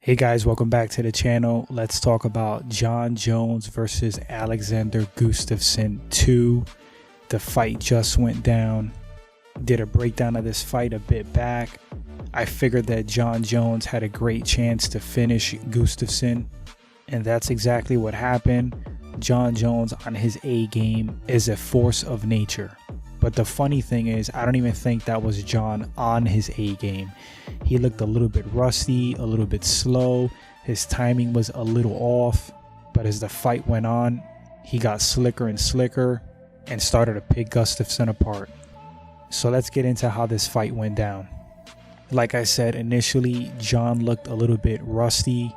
Hey guys, welcome back to the channel. Let's talk about Jon Jones versus Alexander Gustafsson 2. The fight just went down. Did a breakdown of this fight a bit back. I figured that Jon Jones had a great chance to finish Gustafsson, and that's exactly what happened. Jon Jones on his A game is a force of nature. But the funny thing is, I don't even think that was Jon on his A game. He looked a little bit rusty, a little bit slow. His timing was a little off. But as the fight went on, he got slicker and slicker and started to pick Gustafsson apart. So let's get into how this fight went down. Like I said, initially, Jon looked a little bit rusty.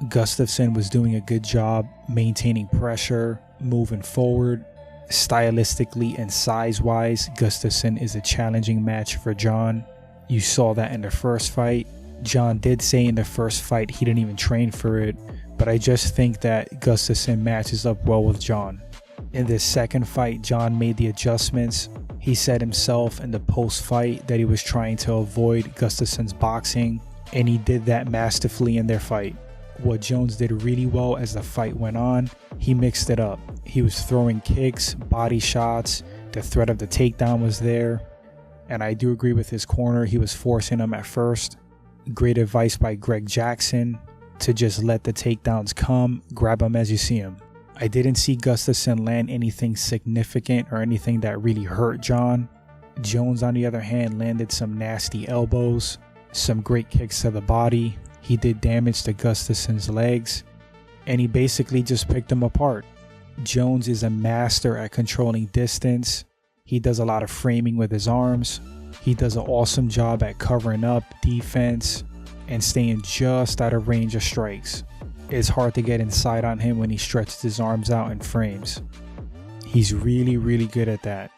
Gustafsson was doing a good job maintaining pressure, moving forward. Stylistically and size-wise, Gustafsson is a challenging match for Jon. You saw that in the first fight. Jon did say in the first fight he didn't even train for it, but I just think that Gustafsson matches up well with Jon. In this second fight, Jon made the adjustments. He said himself in the post-fight that he was trying to avoid Gustafsson's boxing, and he did that masterfully in their fight. What Jones did really well as the fight went on, he mixed it up. He was throwing kicks, body shots, the threat of the takedown was there. And I do agree with his corner, he was forcing him at first. Great advice by Greg Jackson to just let the takedowns come, grab him as you see him. I didn't see Gustafsson land anything significant or anything that really hurt Jon. Jones, on the other hand, landed some nasty elbows, some great kicks to the body. He did damage to Gustafsson's legs, and he basically just picked him apart. Jones is a master at controlling distance. He does a lot of framing with his arms. He does an awesome job at covering up defense and staying just out of range of strikes. It's hard to get inside on him when he stretches his arms out and frames. He's really good at that.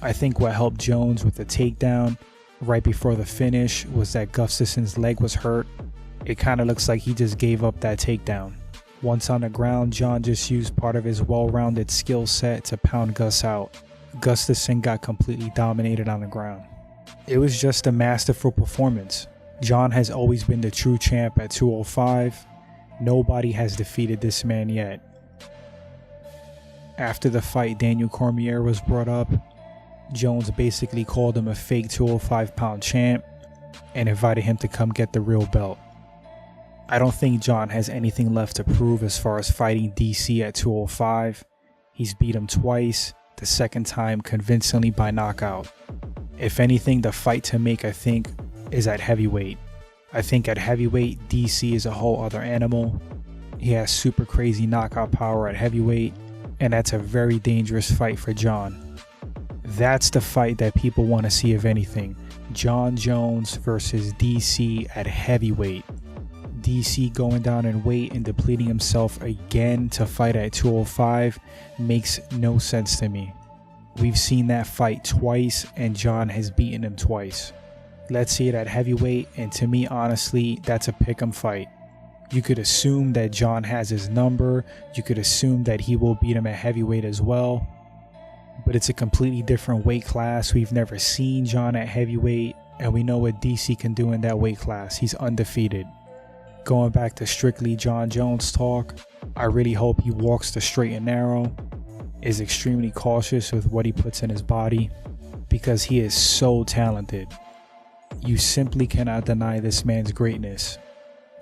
I think what helped Jones with the takedown right before the finish was that Gustafsson's leg was hurt. It kind of looks like he just gave up that takedown. Once on the ground, Jon just used part of his well-rounded skill set to pound Gus out. Gustafsson got completely dominated on the ground. It was just a masterful performance. Jon has always been the true champ at 205. Nobody has defeated this man yet. After the fight, Daniel Cormier was brought up. Jones basically called him a fake 205-pound champ and invited him to come get the real belt. I don't think Jon has anything left to prove as far as fighting DC at 205. He's beat him twice, the second time convincingly by knockout. If anything, the fight to make, I think, is at heavyweight. I think at heavyweight, DC is a whole other animal. He has super crazy knockout power at heavyweight, and that's a very dangerous fight for Jon. That's the fight that people want to see, if anything. Jon Jones versus DC at heavyweight. DC going down in weight and depleting himself again to fight at 205 makes no sense to me. We've seen that fight twice and Jon has beaten him twice. Let's see it at heavyweight, and to me, honestly, that's a pick'em fight. You could assume that Jon has his number. You could assume that he will beat him at heavyweight as well. But it's a completely different weight class. We've never seen Jon at heavyweight, and we know what DC can do in that weight class. He's undefeated. Going back to strictly Jon Jones talk, I really hope he walks the straight and narrow, is extremely cautious with what he puts in his body, because he is so talented. You simply cannot deny this man's greatness.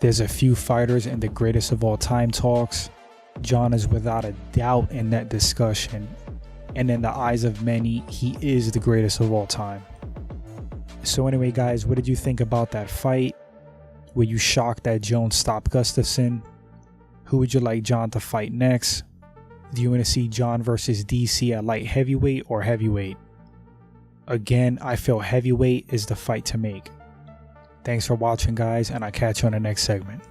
There's a few fighters in the greatest of all time talks. Jon is without a doubt in that discussion, and in the eyes of many, he is the greatest of all time. So anyway guys, what did you think about that fight? Were you shocked that Jones stopped Gustafsson? Who would you like Jon to fight next? Do you want to see Jon versus DC at light heavyweight or heavyweight? Again, I feel heavyweight is the fight to make. Thanks for watching guys, and I'll catch you on the next segment.